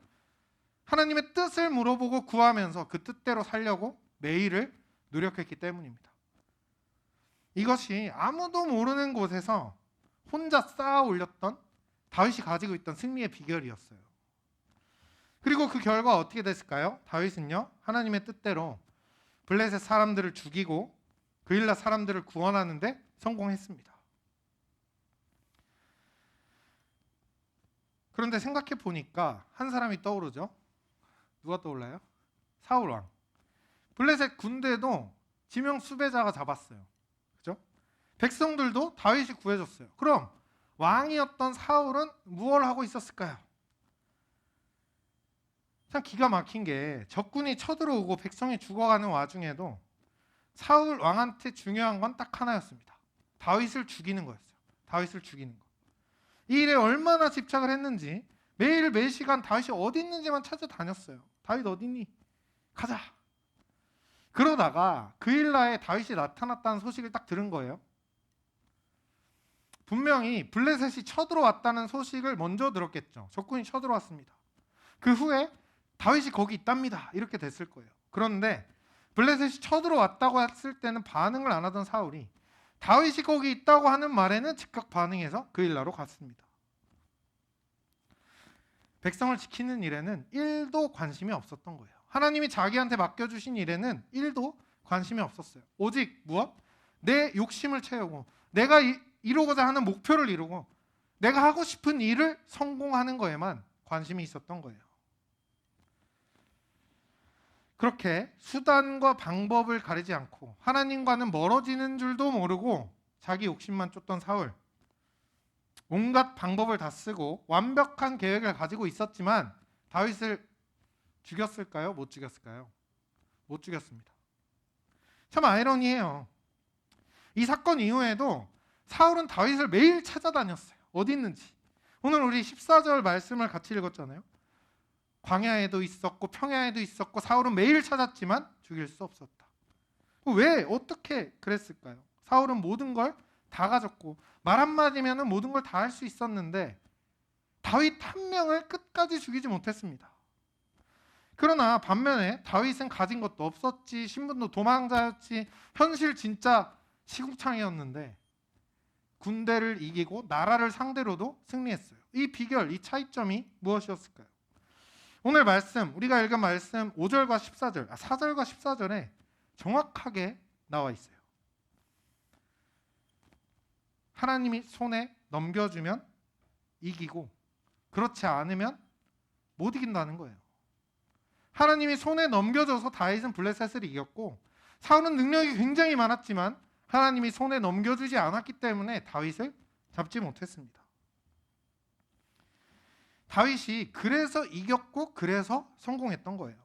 하나님의 뜻을 물어보고 구하면서 그 뜻대로 살려고 매일을 노력했기 때문입니다. 이것이 아무도 모르는 곳에서 혼자 쌓아 올렸던 다윗이 가지고 있던 승리의 비결이었어요. 그리고 그 결과 어떻게 됐을까요? 다윗은요 하나님의 뜻대로 블레셋 사람들을 죽이고 그일라 사람들을 구원하는데 성공했습니다. 그런데 생각해 보니까 한 사람이 떠오르죠. 누가 떠올라요? 사울 왕. 블레셋 군대도 지명 수배자가 잡았어요. 그죠? 백성들도 다윗이 구해줬어요. 그럼 왕이었던 사울은 무엇을 하고 있었을까요? 참 기가 막힌 게 적군이 쳐들어오고 백성이 죽어가는 와중에도 사울 왕한테 중요한 건 딱 하나였습니다. 다윗을 죽이는 거였어요. 다윗을 죽이는 거. 이 일에 얼마나 집착을 했는지 매일 매시간 다윗이 어디 있는지만 찾아다녔어요. 다윗 어디 있니? 가자. 그러다가 그일라에 다윗이 나타났다는 소식을 딱 들은 거예요. 분명히 블레셋이 쳐들어왔다는 소식을 먼저 들었겠죠. 적군이 쳐들어왔습니다. 그 후에 다윗이 거기 있답니다. 이렇게 됐을 거예요. 그런데 블레셋이 쳐들어왔다고 했을 때는 반응을 안 하던 사울이 다윗이 거기 있다고 하는 말에는 즉각 반응해서 그일라로 갔습니다. 백성을 지키는 일에는 1도 관심이 없었던 거예요. 하나님이 자기한테 맡겨주신 일에는 1도 관심이 없었어요. 오직 무엇? 내 욕심을 채우고 내가 이루고자 하는 목표를 이루고 내가 하고 싶은 일을 성공하는 거에만 관심이 있었던 거예요. 그렇게 수단과 방법을 가리지 않고 하나님과는 멀어지는 줄도 모르고 자기 욕심만 쫓던 사울, 온갖 방법을 다 쓰고 완벽한 계획을 가지고 있었지만 다윗을 죽였을까요? 못 죽였을까요? 못 죽였습니다. 참 아이러니해요. 이 사건 이후에도 사울은 다윗을 매일 찾아다녔어요. 어디 있는지. 오늘 우리 14절 말씀을 같이 읽었잖아요. 광야에도 있었고 평야에도 있었고 사울은 매일 찾았지만 죽일 수 없었다. 왜? 어떻게 그랬을까요? 사울은 모든 걸 다 가졌고 말 한마디면은 모든 걸 다 할 수 있었는데 다윗 한 명을 끝까지 죽이지 못했습니다. 그러나 반면에 다윗은 가진 것도 없었지, 신분도 도망자였지, 현실 진짜 시궁창이었는데 군대를 이기고 나라를 상대로도 승리했어요. 이 비결, 이 차이점이 무엇이었을까요? 오늘 말씀, 우리가 읽은 말씀 5절과 14절, 4절과 14절에 정확하게 나와 있어요. 하나님이 손에 넘겨주면 이기고 그렇지 않으면 못 이긴다는 거예요. 하나님이 손에 넘겨줘서 다윗은 블레셋을 이겼고 사울은 능력이 굉장히 많았지만 하나님이 손에 넘겨주지 않았기 때문에 다윗을 잡지 못했습니다. 다윗이 그래서 이겼고 그래서 성공했던 거예요.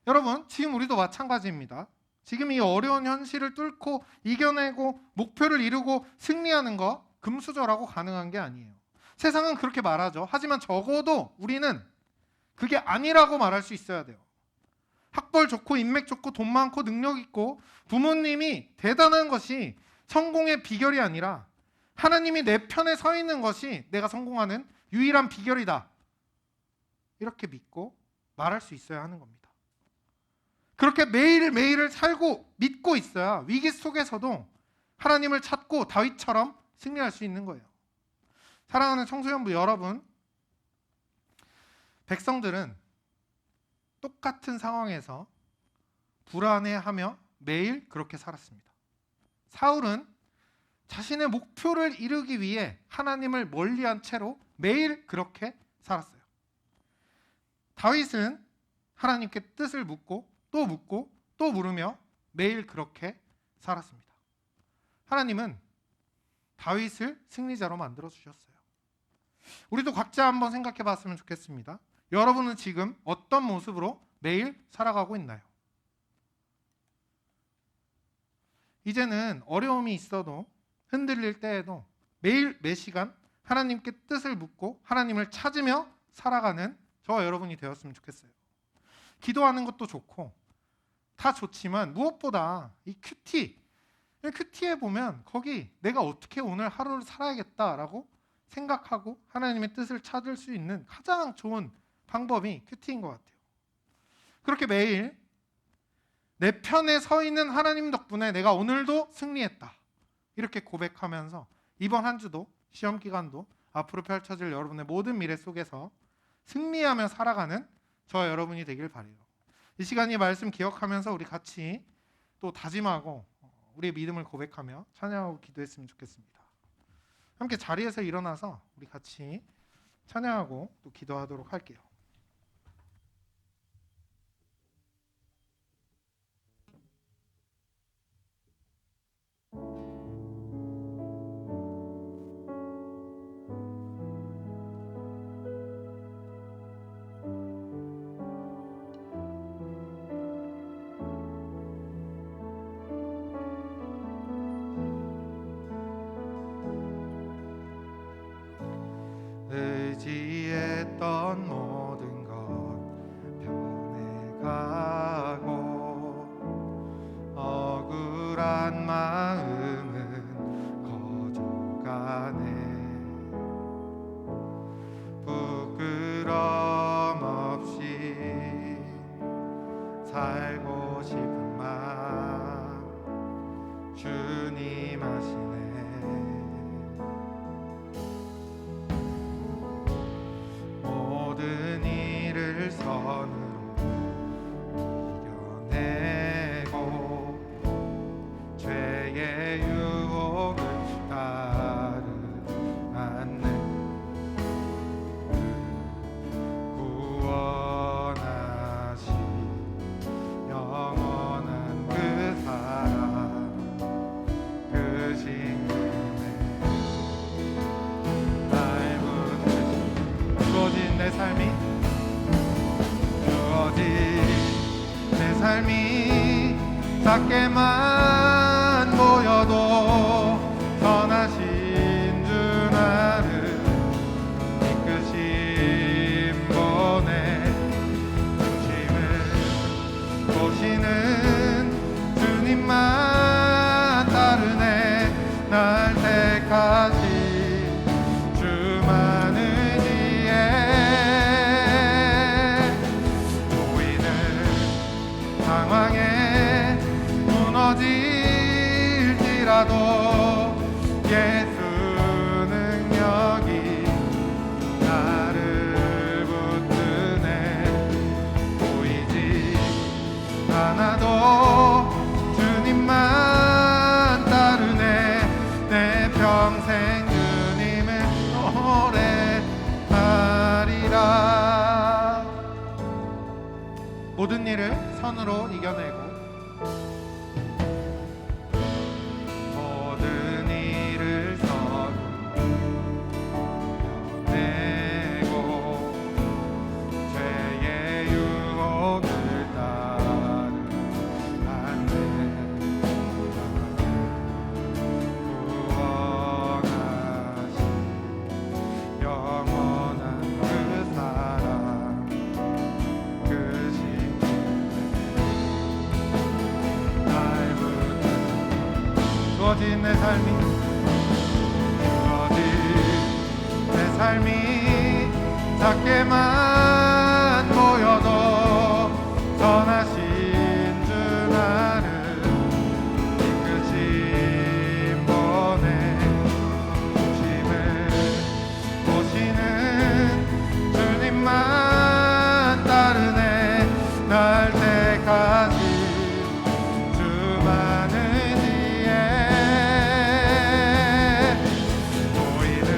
여러분, 지금 우리도 마찬가지입니다. 지금 이 어려운 현실을 뚫고 이겨내고 목표를 이루고 승리하는 거 금수저라고 가능한 게 아니에요. 세상은 그렇게 말하죠. 하지만 적어도 우리는 그게 아니라고 말할 수 있어야 돼요. 학벌 좋고 인맥 좋고 돈 많고 능력 있고 부모님이 대단한 것이 성공의 비결이 아니라 하나님이 내 편에 서 있는 것이 내가 성공하는 유일한 비결이다. 이렇게 믿고 말할 수 있어야 하는 겁니다. 그렇게 매일매일을 살고 믿고 있어야 위기 속에서도 하나님을 찾고 다윗처럼 승리할 수 있는 거예요. 사랑하는 청소년부 여러분, 백성들은 똑같은 상황에서 불안해하며 매일 그렇게 살았습니다. 사울은 자신의 목표를 이루기 위해 하나님을 멀리한 채로 매일 그렇게 살았어요. 다윗은 하나님께 뜻을 묻고 또 물으며 매일 그렇게 살았습니다. 하나님은 다윗을 승리자로 만들어 주셨어요. 우리도 각자 한번 생각해 봤으면 좋겠습니다. 여러분은 지금 어떤 모습으로 매일 살아가고 있나요? 이제는 어려움이 있어도 흔들릴 때에도 매일 매 시간 하나님께 뜻을 묻고 하나님을 찾으며 살아가는 저와 여러분이 되었으면 좋겠어요. 기도하는 것도 좋고 다 좋지만 무엇보다 이 큐티에 보면 거기 내가 어떻게 오늘 하루를 살아야겠다라고 생각하고 하나님의 뜻을 찾을 수 있는 가장 좋은 방법이 큐티인 것 같아요. 그렇게 매일 내 편에 서 있는 하나님 덕분에 내가 오늘도 승리했다. 이렇게 고백하면서 이번 한 주도 시험 기간도 앞으로 펼쳐질 여러분의 모든 미래 속에서 승리하며 살아가는 저와 여러분이 되길 바라요. 이 시간 이 말씀 기억하면서 우리 같이 또 다짐하고 우리의 믿음을 고백하며 찬양하고 기도했으면 좋겠습니다. 함께 자리에서 일어나서 우리 같이 찬양하고 또 기도하도록 할게요. 의지했던 모든 것 변해가고 억울한 마음은 거져가네. 부끄럼 없이 살고 싶은 마음 주님 아시네. 모든 일을 선으로 이겨내고 죄의 유혹을 따르지 않는 구원하신 영원한 그 사랑 그 신금에 날 붙드신 주어진 내 삶이 작게만 보여도 선하신 주 나를 이끄신 분의 중심을 보시는 주님만 따르네. 날 모든 일을 선으로 이겨내고 모든 일을 선으로 이겨내고 죄의 유혹을 따르면 안 된다. 구원하신 영원한 그 사랑 그 신을 날부터 주어진 내 삶이 작게만 보여도 선하신 주 나를 이끄신 분의 중심을 보시는 주님만 따르네. 날 택하신 주만을 지혜 보이는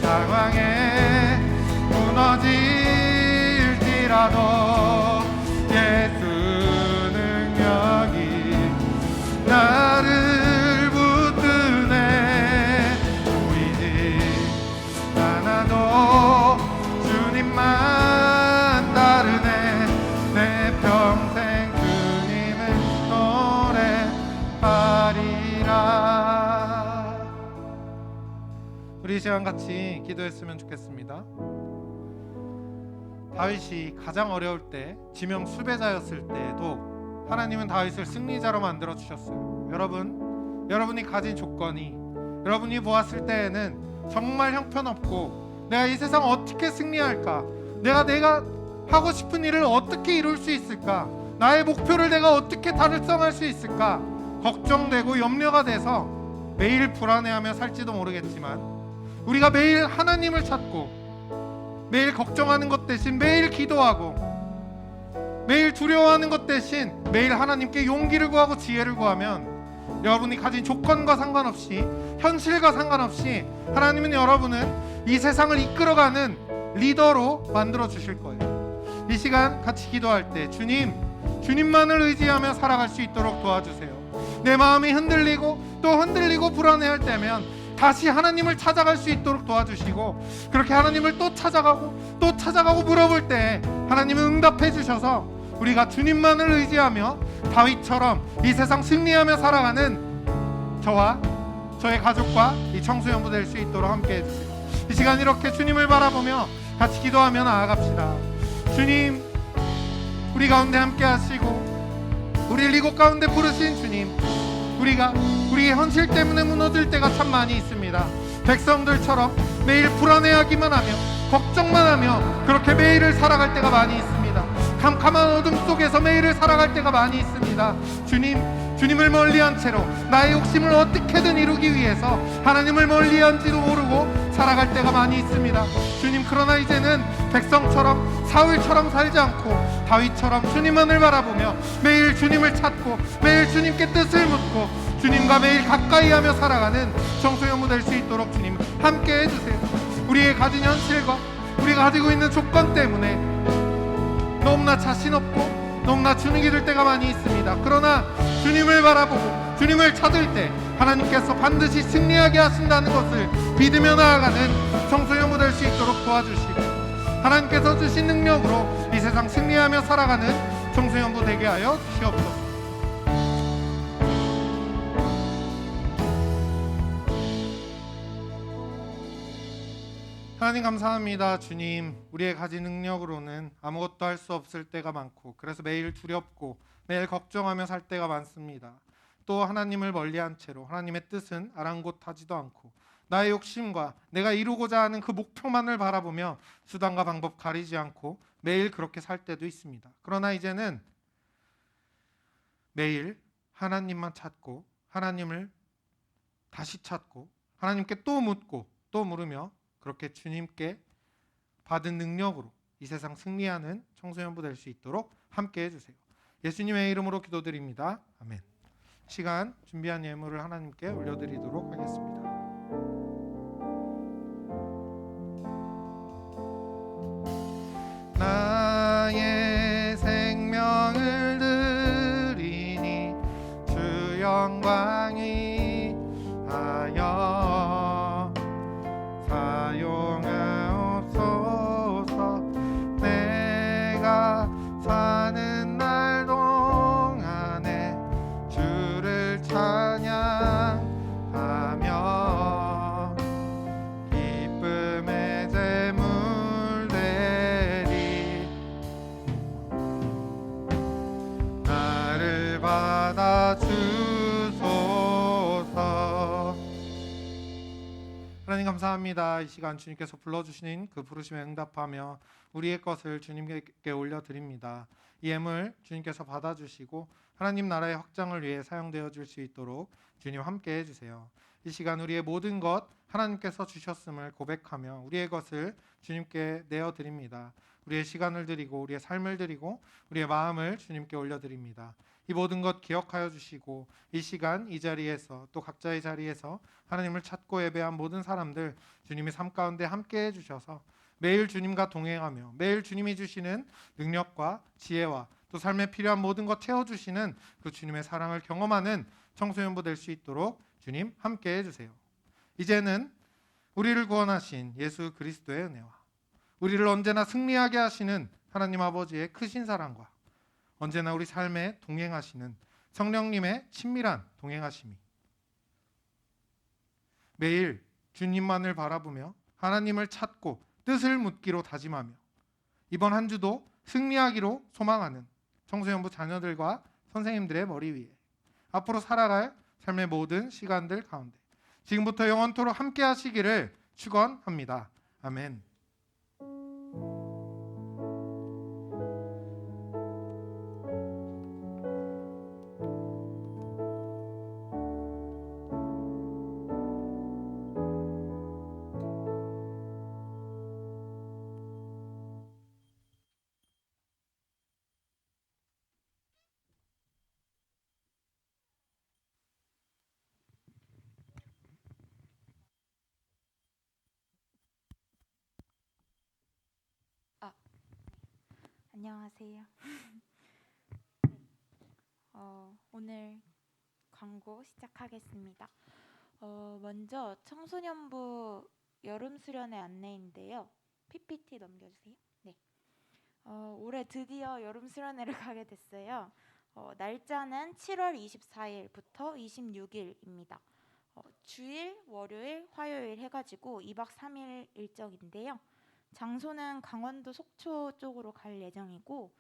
상황에 무너질지라도 예수 능력이 나를 붙드네. 보이지 않아도 주님만 따르네. 내 평생 주님을 노래하리라. 우리 이 시간 같이 기도했으면 좋겠습니다. 다윗이 가장 어려울 때 지명 수배자였을 때에도 하나님은 다윗을 승리자로 만들어 주셨어요. 여러분이 가진 조건이 여러분이 보았을 때에는 정말 형편없고 내가 이 세상 어떻게 승리할까? 내가 하고 싶은 일을 어떻게 이룰 수 있을까? 나의 목표를 내가 어떻게 달성할 수 있을까? 걱정되고 염려가 돼서 매일 불안해하며 살지도 모르겠지만 우리가 매일 하나님을 찾고 매일 걱정하는 것 대신 매일 기도하고 매일 두려워하는 것 대신 매일 하나님께 용기를 구하고 지혜를 구하면 여러분이 가진 조건과 상관없이 현실과 상관없이 하나님은 여러분을 이 세상을 이끌어가는 리더로 만들어 주실 거예요. 이 시간 같이 기도할 때 주님만을 의지하며 살아갈 수 있도록 도와주세요. 내 마음이 흔들리고 또 흔들리고 불안해할 때면 다시 하나님을 찾아갈 수 있도록 도와주시고 그렇게 하나님을 또 찾아가고 물어볼 때 하나님은 응답해 주셔서 우리가 주님만을 의지하며 다윗처럼 이 세상 승리하며 살아가는 저와 저의 가족과 이 청소년부 될 수 있도록 함께 해주세요. 이 시간 이렇게 주님을 바라보며 같이 기도하며 나아갑시다. 주님, 우리 가운데 함께 하시고 우리를 이곳 가운데 부르신 주님, 우리가 우리의 현실 때문에 무너질 때가 참 많이 있습니다. 백성들처럼 매일 불안해하기만 하며 걱정만 하며 그렇게 매일을 살아갈 때가 많이 있습니다. 캄캄한 어둠 속에서 매일을 살아갈 때가 많이 있습니다. 주님을 멀리한 채로 나의 욕심을 어떻게든 이루기 위해서 하나님을 멀리한지도 모르고 살아갈 때가 많이 있습니다. 주님, 그러나 이제는 백성처럼 사울처럼 살지 않고 다윗처럼 주님만을 바라보며 매일 주님을 찾고 매일 주님께 뜻을 묻고 주님과 매일 가까이 하며 살아가는 청소년부 될 수 있도록 주님 함께 해주세요. 우리의 가진 현실과 우리가 가지고 있는 조건 때문에 너무나 자신 없고 너무나 주눅이 들 때가 많이 있습니다. 그러나 주님을 바라보고 주님을 찾을 때 하나님께서 반드시 승리하게 하신다는 것을 믿으며 나아가는 청소년부 될 수 있도록 도와주시고 하나님께서 주신 능력으로 이 세상 승리하며 살아가는 청소년부 되게 하여 주시옵소서. 하나님 감사합니다. 주님, 우리의 가진 능력으로는 아무것도 할 수 없을 때가 많고 그래서 매일 두렵고 매일 걱정하며 살 때가 많습니다. 또 하나님을 멀리한 채로 하나님의 뜻은 아랑곳하지도 않고 나의 욕심과 내가 이루고자 하는 그 목표만을 바라보며 수단과 방법 가리지 않고 매일 그렇게 살 때도 있습니다. 그러나 이제는 매일 하나님만 찾고 하나님을 다시 찾고 하나님께 또 묻고 또 물으며 그렇게 주님께 받은 능력으로 이 세상 승리하는 청소년부 될 수 있도록 함께 해주세요. 예수님의 이름으로 기도드립니다. 아멘. 시간 준비한 예물을 하나님께 올려드리도록 하겠습니다. 나의 감사합니다. 이 시간 주님께서 불러주신 그 부르심에 응답하며 우리의 것을 주님께 올려드립니다. 이 예물 주님께서 받아주시고 하나님 나라의 확장을 위해 사용되어 줄 수 있도록 주님 함께 해주세요. 이 시간 우리의 모든 것 하나님께서 주셨음을 고백하며 우리의 것을 주님께 내어드립니다. 우리의 시간을 드리고 우리의 삶을 드리고 우리의 마음을 주님께 올려드립니다. 이 모든 것 기억하여 주시고 이 시간 이 자리에서 또 각자의 자리에서 하나님을 찾고 예배한 모든 사람들 주님의 삶 가운데 함께 해주셔서 매일 주님과 동행하며 매일 주님이 주시는 능력과 지혜와 또 삶에 필요한 모든 것 채워주시는 그 주님의 사랑을 경험하는 청소년부 될 수 있도록 주님 함께 해주세요. 이제는 우리를 구원하신 예수 그리스도의 은혜와 우리를 언제나 승리하게 하시는 하나님 아버지의 크신 사랑과 언제나 우리 삶에 동행하시는 성령님의 친밀한 동행하심이 매일 주님만을 바라보며 하나님을 찾고 뜻을 묻기로 다짐하며 이번 한 주도 승리하기로 소망하는 청소년부 자녀들과 선생님들의 머리 위에 앞으로 살아갈 삶의 모든 시간들 가운데 지금부터 영원토록 함께 하시기를 축원합니다. 아멘. 안녕하세요. 오늘 광고 시작하겠습니다. 먼저 청소년부 여름 수련회 안내인데요. PPT 넘겨주세요. 네. 올해 드디어 여름 수련회를 가게 됐어요. 날짜는 7월 24일부터 26일입니다. 주일, 월요일, 화요일 해가지고 2박 3일 일정인데요. 장소는 강원도 속초 쪽으로 갈 예정이고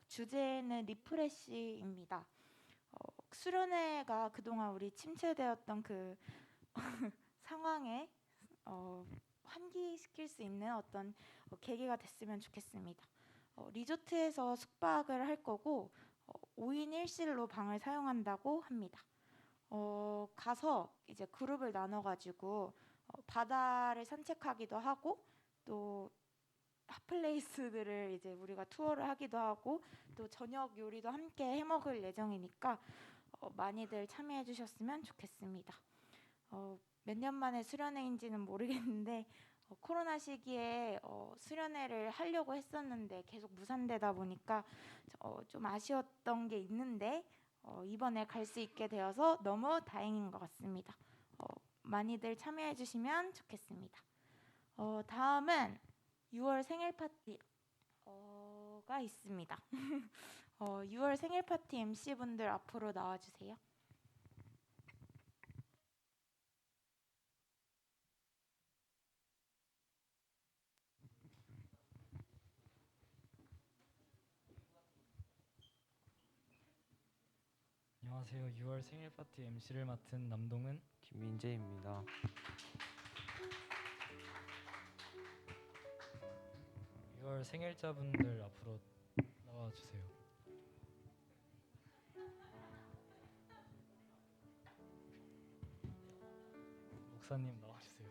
주제는 리프레시입니다. 수련회가 그동안 우리 침체되었던 그 상황에 환기시킬 수 있는 어떤 계기가 됐으면 좋겠습니다. 리조트에서 숙박을 할 거고 5인 1실로 방을 사용한다고 합니다. 가서 이제 그룹을 나눠가지고 바다를 산책하기도 하고 또 핫플레이스들을 이제 우리가 투어를 하기도 하고 또 저녁 요리도 함께 해먹을 예정이니까 많이들 참여해 주셨으면 좋겠습니다. 몇 년 만에 수련회인지는 모르겠는데 코로나 시기에 수련회를 하려고 했었는데 계속 무산되다 보니까 좀 아쉬웠던 게 있는데 이번에 갈 수 있게 되어서 너무 다행인 것 같습니다. 많이들 참여해 주시면 좋겠습니다. 다음은 6월 생일 파티가 있습니다. 6월 생일 파티 MC분들 앞으로 나와주세요. 안녕하세요. 6월 생일 파티 MC를 맡은 남동은 김민재입니다. 6월 생일자분들 앞으로 나와주세요. 목사님 나와주세요.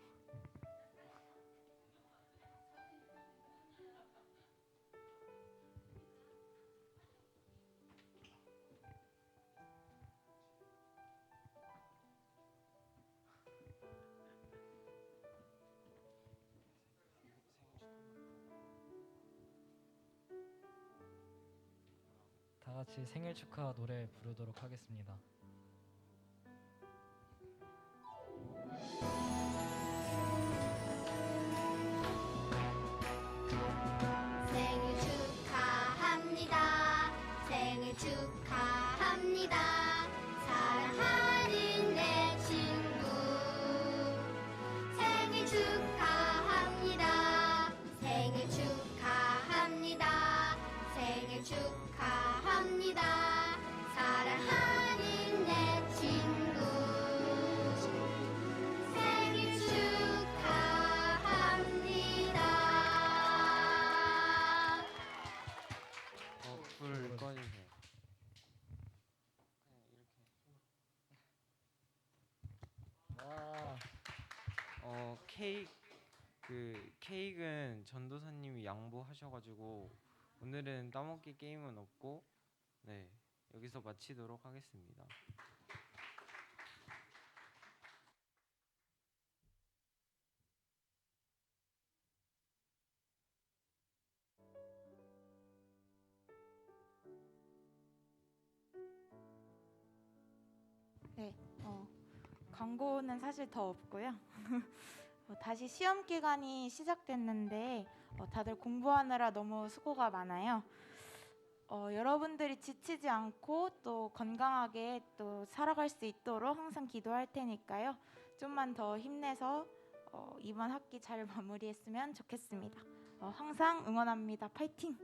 다 같이 생일 축하 노래 부르도록 하겠습니다. 생일 축하합니다. 생일 축하합니다. 사랑하는 내 친구 생일 축하합니다. 생일 축하합니다. 생일 축하합니다. 사랑하는 내 친구 생일 축하합니다. 케이크는 전도사님이 양보하셔가지고 오늘은 따먹기 게임은 없고 네 여기서 마치도록 하겠습니다. 네, 광고는 사실 더 없고요. 다시 시험 기간이 시작됐는데 다들 공부하느라 너무 수고가 많아요. 여러분들이 지치지 않고 또 건강하게 또 살아갈 수 있도록 항상 기도할 테니까요. 좀만 더 힘내서 이번 학기 잘 마무리했으면 좋겠습니다. 항상 응원합니다. 파이팅!